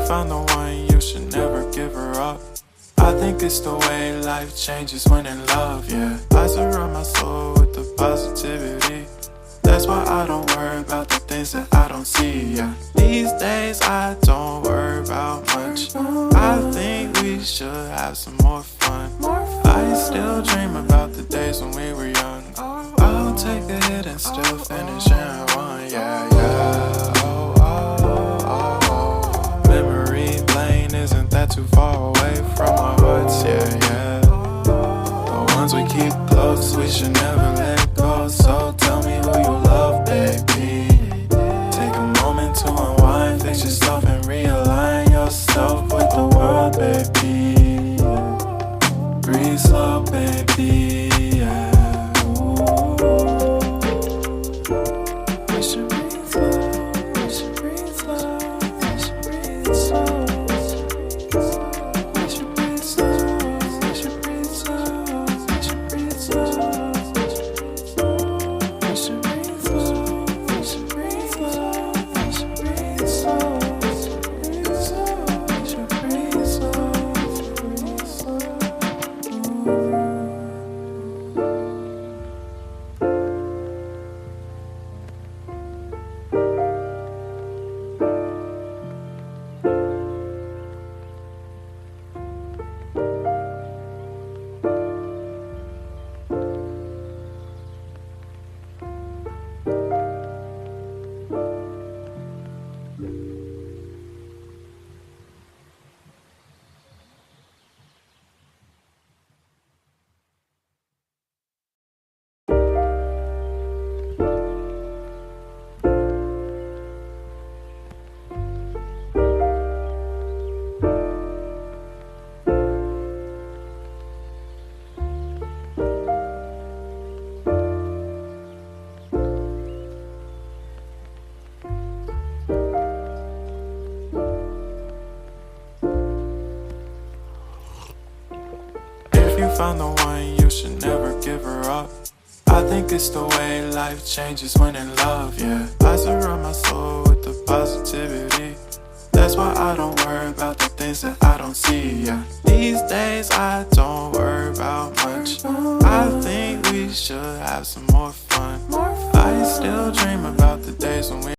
found the one, you should never give her up. I think it's the way life changes when in love, yeah. I surround my soul with the positivity. That's why I don't worry about the things that I don't see, yeah. These days I don't worry about much. I think we should have some more fun. I still dream about the days when we were young. I'll take a hit and still finish in one, yeah, yeah. Oh, oh, oh, oh. Memory lane, isn't that too far away from our hearts, yeah, yeah. The ones we keep close, we should never let go. So tell me who you love, baby. Take a moment to unwind, fix yourself and realign yourself with the world, baby. Breathe slow, baby, yeah. We should breathe slow, we should breathe slow, we should breathe slow. We should breathe slow, we should breathe slow, we should breathe slow. We should breathe slow, we should breathe slow, we should breathe slow. We should breathe slow, breathe slow. If you found the one, you should never give her up. I think it's the way life changes when in love, yeah. I surround my soul with the positivity. That's why I don't worry about the things that I don't see, yeah. These days I don't worry about much. I think we should have some more fun. I still dream about the days when we